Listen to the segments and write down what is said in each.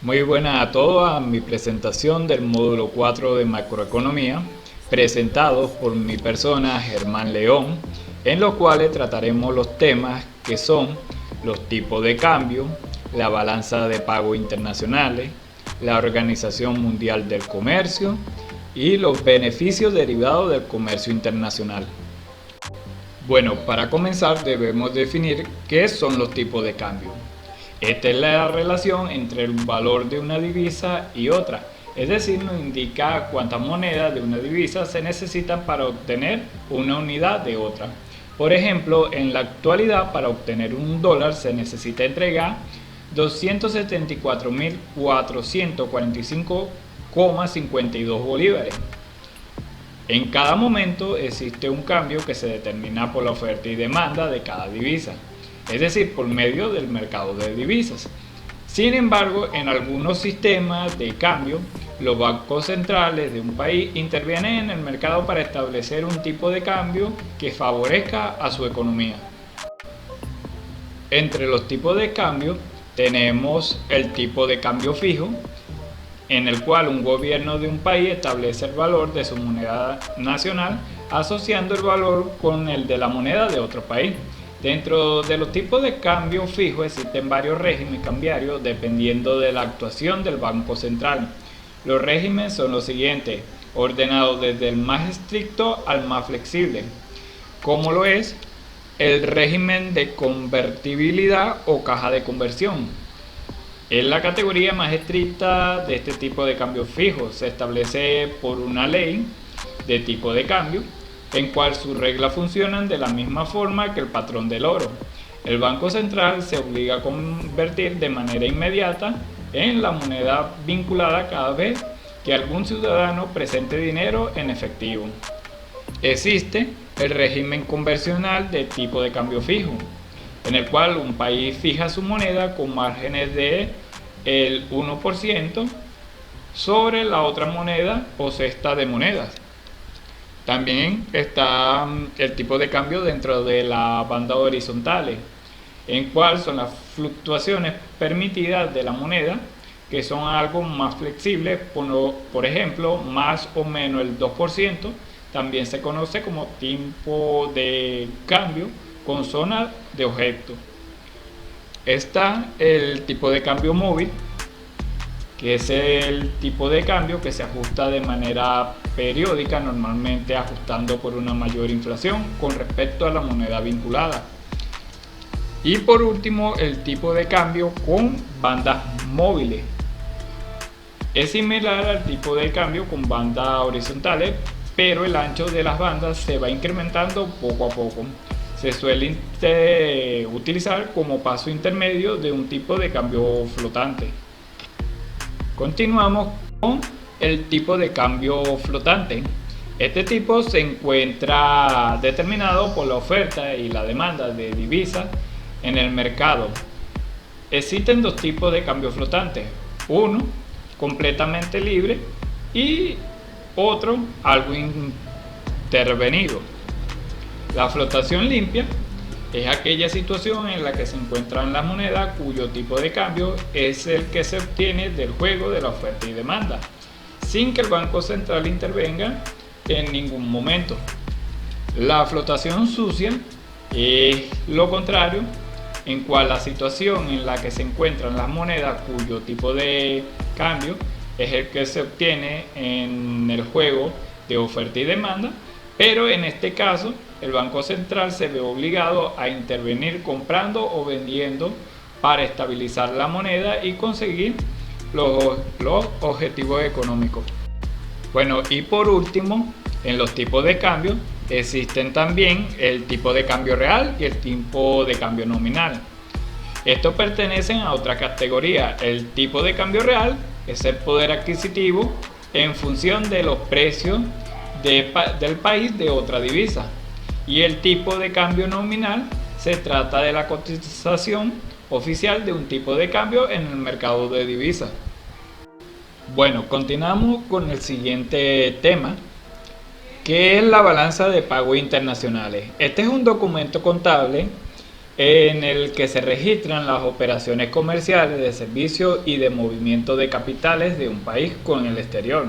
Muy buenas a todos a mi presentación del módulo 4 de macroeconomía, presentados por mi persona Germán León, en los cuales trataremos los temas que son los tipos de cambio, la balanza de pago internacionales, la Organización Mundial del Comercio y los beneficios derivados del comercio internacional. Bueno, para comenzar debemos definir qué son los tipos de cambio. Esta es la relación entre el valor de una divisa y otra, es decir, nos indica cuántas monedas de una divisa se necesitan para obtener una unidad de otra. Por ejemplo, en la actualidad para obtener un dólar se necesita entregar 274.445,52 bolívares. En cada momento existe un cambio que se determina por la oferta y demanda de cada divisa, es decir, por medio del mercado de divisas. Sin embargo, en algunos sistemas de cambio, los bancos centrales de un país intervienen en el mercado para establecer un tipo de cambio que favorezca a su economía. Entre los tipos de cambio tenemos el tipo de cambio fijo, en el cual un gobierno de un país establece el valor de su moneda nacional asociando el valor con el de la moneda de otro país. Dentro de los tipos de cambio fijo existen varios regímenes cambiarios dependiendo de la actuación del Banco Central. Los regímenes son los siguientes, ordenados desde el más estricto al más flexible, como lo es el régimen de convertibilidad o caja de conversión. Es la categoría más estricta de este tipo de cambio fijo. Se establece por una ley de tipo de cambio en cual sus reglas funcionan de la misma forma que el patrón del oro. El Banco Central se obliga a convertir de manera inmediata en la moneda vinculada cada vez que algún ciudadano presente dinero en efectivo. Existe el régimen conversional de tipo de cambio fijo, en el cual un país fija su moneda con márgenes de el 1% sobre la otra moneda o cesta de monedas. También está el tipo de cambio dentro de la banda horizontal, en cual son las fluctuaciones permitidas de la moneda, que son algo más flexibles, por ejemplo, más o menos el 2%, también se conoce como tipo de cambio con zona de objeto. Está el tipo de cambio móvil, que es el tipo de cambio que se ajusta de manera periódica, normalmente ajustando por una mayor inflación con respecto a la moneda vinculada. Y por último, el tipo de cambio con bandas móviles. Es similar al tipo de cambio con bandas horizontales, pero el ancho de las bandas se va incrementando poco a poco. Se suele utilizar como paso intermedio de un tipo de cambio flotante. Continuamos con el tipo de cambio flotante. Este tipo se encuentra determinado por la oferta y la demanda de divisas en el mercado. Existen dos tipos de cambio flotante. Uno completamente libre y otro algo intervenido. La flotación limpia es aquella situación en la que se encuentran las monedas cuyo tipo de cambio es el que se obtiene del juego de la oferta y demanda, sin que el Banco Central intervenga en ningún momento. La flotación sucia es lo contrario, en cual la situación en la que se encuentran las monedas cuyo tipo de cambio es el que se obtiene en el juego de oferta y demanda, pero en este caso el Banco Central se ve obligado a intervenir comprando o vendiendo para estabilizar la moneda y conseguir los objetivos económicos. Bueno, y por último, en los tipos de cambio existen también el tipo de cambio real y el tipo de cambio nominal. Estos pertenecen a otra categoría. El tipo de cambio real es el poder adquisitivo en función de los precios del país de otra divisa. Y el tipo de cambio nominal se trata de la cotización oficial de un tipo de cambio en el mercado de divisas. Bueno, continuamos con el siguiente tema, que es la balanza de pagos internacionales. Este es un documento contable en el que se registran las operaciones comerciales, de servicios y de movimiento de capitales de un país con el exterior.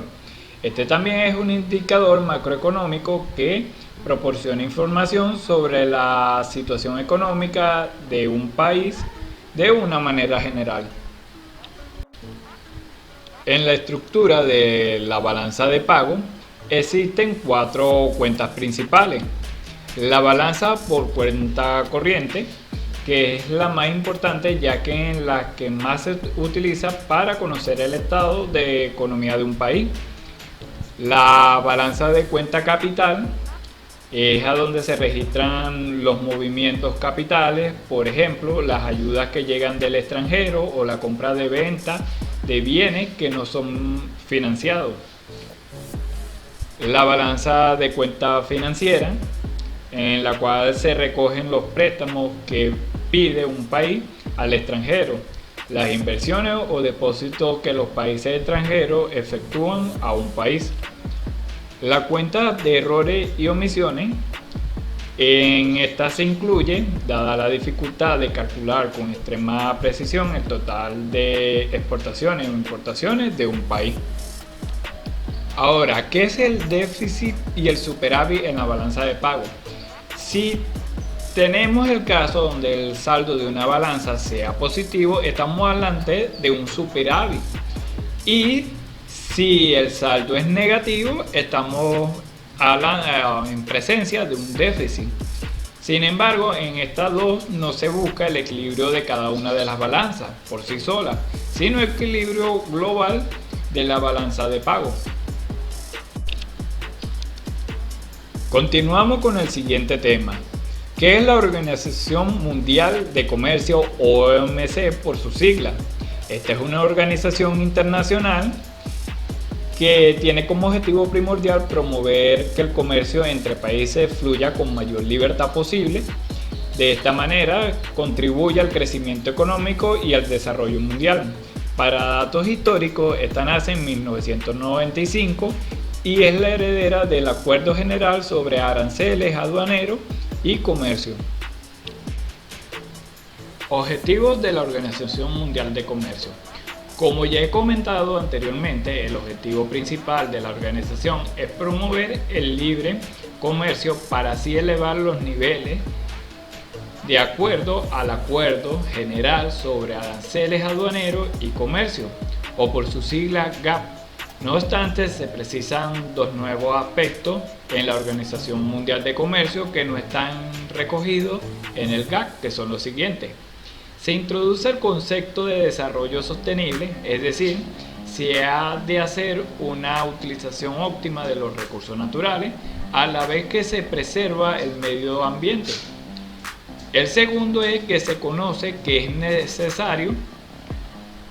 Este también es un indicador macroeconómico que proporciona información sobre la situación económica de un país de una manera general. En la estructura de la balanza de pago existen 4 cuentas principales. La balanza por cuenta corriente, que es la más importante ya que es la que más se utiliza para conocer el estado de economía de un país. La balanza de cuenta capital es a donde se registran los movimientos capitales, por ejemplo, las ayudas que llegan del extranjero o la compra de venta de bienes que no son financiados. La balanza de cuenta financiera, en la cual se recogen los préstamos que pide un país al extranjero, las inversiones o depósitos que los países extranjeros efectúan a un país. La cuenta de errores y omisiones, en esta se incluye, dada la dificultad de calcular con extrema precisión el total de exportaciones o importaciones de un país. Ahora, ¿qué es el déficit y el superávit en la balanza de pago? Si tenemos el caso donde el saldo de una balanza sea positivo, estamos hablando de un superávit. Y si el saldo es negativo, estamos en presencia de un déficit. Sin embargo, en estas dos no se busca el equilibrio de cada una de las balanzas por sí sola, sino el equilibrio global de la balanza de pago. Continuamos con el siguiente tema, que es la Organización Mundial de Comercio, OMC por su sigla. Esta es una organización internacional que tiene como objetivo primordial promover que el comercio entre países fluya con mayor libertad posible. De esta manera contribuye al crecimiento económico y al desarrollo mundial. Para datos históricos, esta nace en 1995 y es la heredera del Acuerdo General sobre Aranceles Aduaneros y Comercio. Objetivos de la Organización Mundial de Comercio. Como ya he comentado anteriormente, el objetivo principal de la organización es promover el libre comercio para así elevar los niveles de acuerdo al Acuerdo General sobre Aranceles Aduaneros y Comercio, o por su sigla GATT. No obstante, se precisan dos nuevos aspectos en la Organización Mundial de Comercio que no están recogidos en el GATT, que son los siguientes. Se introduce el concepto de desarrollo sostenible, es decir, se ha de hacer una utilización óptima de los recursos naturales a la vez que se preserva el medio ambiente. El segundo es que se conoce que es necesario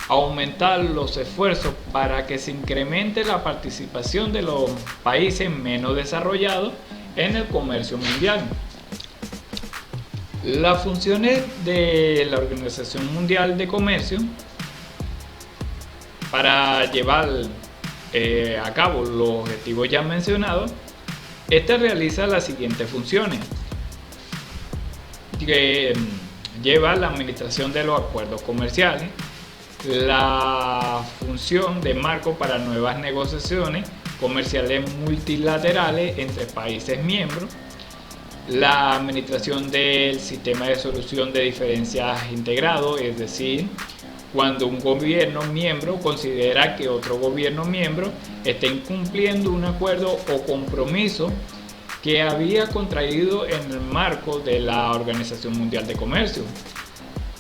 aumentar los esfuerzos para que se incremente la participación de los países menos desarrollados en el comercio mundial. Las funciones de la Organización Mundial de Comercio para llevar a cabo los objetivos ya mencionados, esta realiza las siguientes funciones, que lleva la administración de los acuerdos comerciales, la función de marco para nuevas negociaciones comerciales multilaterales entre países miembros, la administración del sistema de solución de diferencias integrado, es decir, cuando un gobierno miembro considera que otro gobierno miembro está incumpliendo un acuerdo o compromiso que había contraído en el marco de la Organización Mundial de Comercio.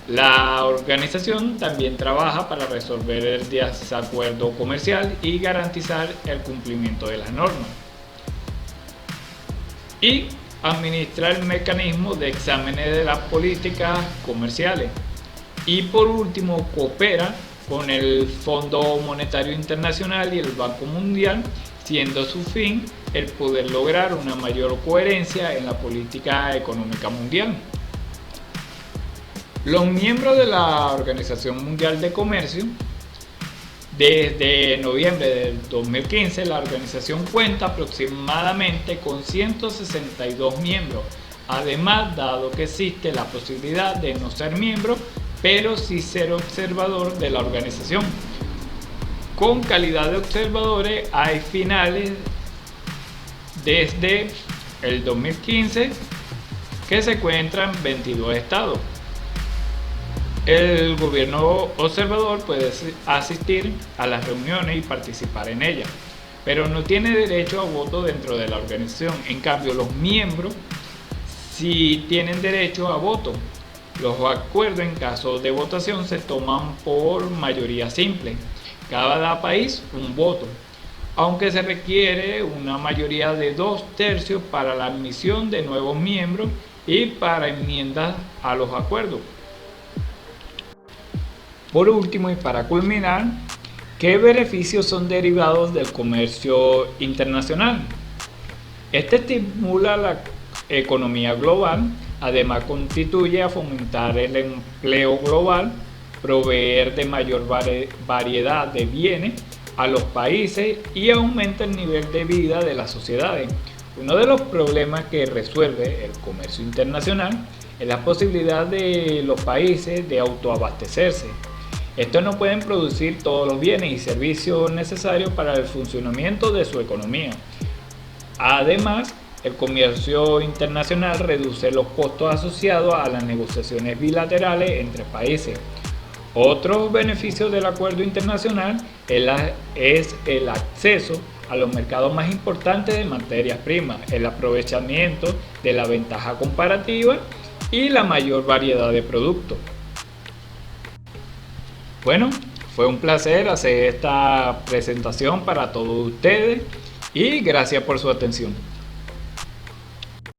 La organización también trabaja para resolver el desacuerdo comercial y garantizar el cumplimiento de las normas. Y administra el mecanismo de exámenes de las políticas comerciales. Y por último, coopera con el Fondo Monetario Internacional y el Banco Mundial, siendo su fin el poder lograr una mayor coherencia en la política económica mundial. Los miembros de la Organización Mundial de Comercio, desde noviembre del 2015, la organización cuenta aproximadamente con 162 miembros, Además, dado que existe la posibilidad de no ser miembro, pero sí ser observador de la organización. Con calidad de observadores hay finales desde el 2015 que se encuentran 22 estados. El gobierno observador puede asistir a las reuniones y participar en ellas, pero no tiene derecho a voto dentro de la organización. En cambio, los miembros sí tienen derecho a voto. Los acuerdos en caso de votación se toman por mayoría simple. Cada país un voto, aunque se requiere una mayoría de 2/3 para la admisión de nuevos miembros y para enmiendas a los acuerdos. Por último y para culminar, ¿qué beneficios son derivados del comercio internacional? Este estimula la economía global, además contribuye a fomentar el empleo global, proveer de mayor variedad de bienes a los países y aumenta el nivel de vida de las sociedades. Uno de los problemas que resuelve el comercio internacional es la posibilidad de los países de autoabastecerse. Estos no pueden producir todos los bienes y servicios necesarios para el funcionamiento de su economía. Además, el comercio internacional reduce los costos asociados a las negociaciones bilaterales entre países. Otro beneficio del acuerdo internacional es el acceso a los mercados más importantes de materias primas, el aprovechamiento de la ventaja comparativa y la mayor variedad de productos. Bueno, fue un placer hacer esta presentación para todos ustedes y gracias por su atención.